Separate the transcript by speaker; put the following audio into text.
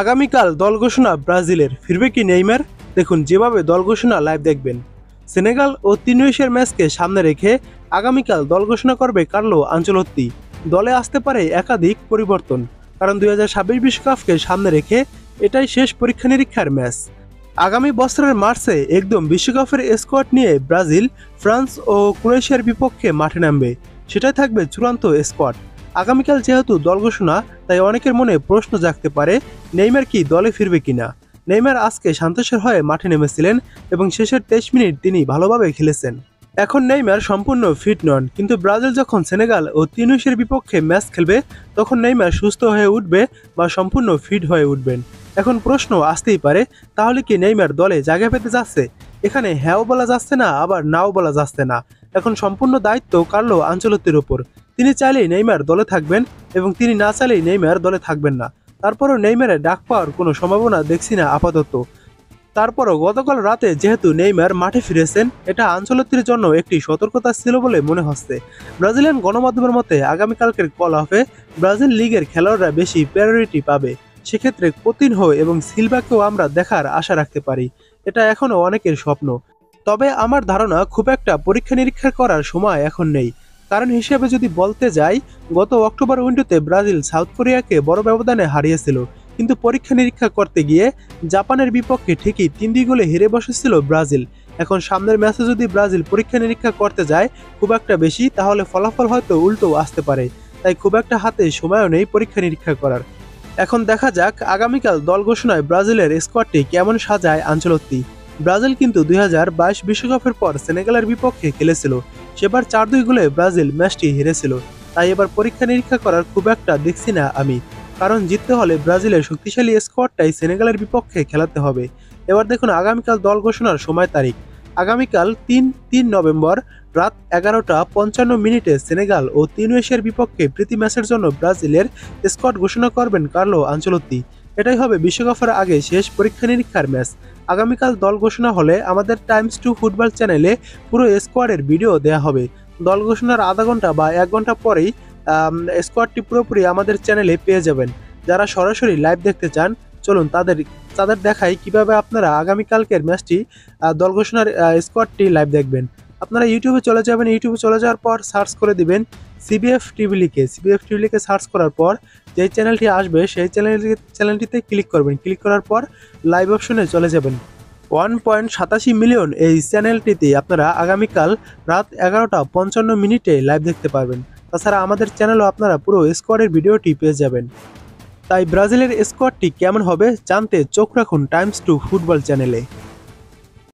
Speaker 1: আগামীকাল দল ঘোষণা ব্রাজিলের, ফিরবে কি নেইমার? দেখুন যেভাবে দল ঘোষণা লাইভ দেখবেন। সেনেগাল ও তিউনিসিয়ার ম্যাচকে সামনে রেখে আগামীকাল দল ঘোষণা করবে কার্লো আনচেলত্তি। দলে আসতে পারে একাধিক পরিবর্তন, কারণ 2026 বিশ্বকাপকে সামনে রেখে এটাই শেষ পরীক্ষা নিরীক্ষার ম্যাচ। আগামী বছরের মার্চে একদম বিশ্বকাপের স্কোয়াড নিয়ে ব্রাজিল, ফ্রান্স ও ক্রোয়েশিয়ার বিপক্ষে মাঠে নামবে। সেটাই থাকবে চূড়ান্ত স্কোয়াড। আগামীকাল যেহেতু দল ঘোষণা, তাই অনেকের মনে প্রশ্ন জাগতে পারে নেইমার কি দলে ফিরবে কিনা। নেইমার আজকে সান্তোসের হয়ে মাঠে নেমেছিলেন এবং শেষের 23 মিনিট তিনি ভালোভাবে খেলেছেন। এখন নেইমার সম্পূর্ণ ফিট নন, কিন্তু ব্রাজিল যখন সেনেগাল ও তিউনিসিয়ার বিপক্ষে ম্যাচ খেলবে তখন নেইমার সুস্থ হয়ে উঠবে বা সম্পূর্ণ ফিট হয়ে উঠবেন। এখন প্রশ্ন আসতেই পারে, তাহলে কি নেইমার দলে জায়গা পেতে যাচ্ছে? এখানে হ্যাঁও বলা যাচ্ছে না, আবার নাও বলা যাচ্ছে না। এখন সম্পূর্ণ দায়িত্ব কার্লো আনচেলত্তির ওপর। তিনি চাইলেই নেইমার দলে থাকবেন এবং তিনি না চাইলেই নেইমার দলে থাকবেন না। তারপরও নেইমারের ডাক পাওয়ার কোনো সম্ভাবনা দেখছি না আপাতত। তারপরও গতকাল রাতে যেহেতু নেইমার মাঠে ফিরেছেন, এটা আনচেলত্তির জন্য একটি সতর্কতা ছিল বলে মনে হচ্ছে। ব্রাজিলিয়ান গণমাধ্যমের মতে আগামীকালকের কল অফে ব্রাজিল লিগের খেলোয়াড়রা বেশি প্রায়োরিটি পাবে। সেক্ষেত্রে কোতিনহো এবং সিলভাকেও আমরা দেখার আশা রাখতে পারি। এটা এখনও অনেকের স্বপ্ন। তবে আমার ধারণা খুব একটা পরীক্ষা নিরীক্ষা করার সময় এখন নেই। কারণ হিসেবে যদি বলতে যাই, গত অক্টোবর উইন্ডোতে ব্রাজিল সাউথ কোরিয়াকে বড় ব্যবধানে হারিয়েছিল, কিন্তু পরীক্ষা নিরীক্ষা করতে গিয়ে জাপানের বিপক্ষে ঠিকই 3-2 গোলে হেরে বসেছিল ব্রাজিল। এখন সামনের ম্যাচে যদি ব্রাজিল পরীক্ষা নিরীক্ষা করতে যায় খুব একটা বেশি, তাহলে ফলাফল হয়তো উল্টো আসতে পারে। তাই খুব একটা হাতে সময়ও নেই পরীক্ষা নিরীক্ষা করার। এখন দেখা যাক আগামীকাল দল ঘোষণায় ব্রাজিলের স্কোয়াডটি কেমন সাজায় আনচেলত্তি। ব্রাজিল কিন্তু 2022 বিশ্বকাপের পর সেনেগালের বিপক্ষে খেলেছিল, সেবার 4-2 গোলে ব্রাজিল ম্যাচটি হেরেছিল। তাই এবার পরীক্ষা নিরীক্ষা করার খুব একটা দেখছি না আমি, কারণ জিততে হলে ব্রাজিলের শক্তিশালী স্কোয়াডটাই সেনেগালের বিপক্ষে খেলাতে হবে। এবার দেখুন আগামীকাল দল ঘোষণার সময় তারিখ। আগামীকাল 3 নভেম্বর রাত 11:55 সেনেগাল ও তিউনিসিয়ার বিপক্ষে প্রীতি ম্যাচের জন্য ব্রাজিলের স্কোয়াড ঘোষণা করবেন কার্লো আনচেলত্তি। এটাই হবে বিশ্বকাপের আগে শেষ পরীক্ষা নিরীক্ষার ম্যাচ। আগামীকাল দল ঘোষণা হলে আমাদের টাইমস টু ফুটবল চ্যানেলে পুরো স্কোয়াডের ভিডিও দেওয়া হবে। দল ঘোষণার আধা ঘন্টা বা 1 ঘন্টা পরেই স্কোয়াডটি পুরোপুরি আমাদের চ্যানেলে পেয়ে যাবেন। যারা সরাসরি লাইভ দেখতে চান, চলুন তাদের দেখাই কিভাবে আপনারা আগামীকালকের ম্যাচটি দল ঘোষণার স্কোয়াডটি লাইভ দেখবেন। আপনারা ইউটিউবে চলে যাবেন, ইউটিউবে চলে যাওয়ার পর সার্চ করে দিবেন সিবিএফ টিভি লিখে সার্চ করার পর যেই চ্যানেলটি আসবে সেই চ্যানেলটিতে ক্লিক করবেন। ক্লিক করার পর লাইভ অপশনে চলে যাবেন। 1.87 মিলিয়ন এই চ্যানেলটিতে আপনারা আগামীকাল রাত 11:55 লাইভ দেখতে পারবেন। তাছাড়া আমাদের চ্যানেলও আপনারা পুরো স্কোয়াডের ভিডিওটি পেয়ে যাবেন। তাই ব্রাজিলের স্কোয়াডটি কেমন হবে জানতে চোখ রাখুন টাইমস টু ফুটবল চ্যানেলে।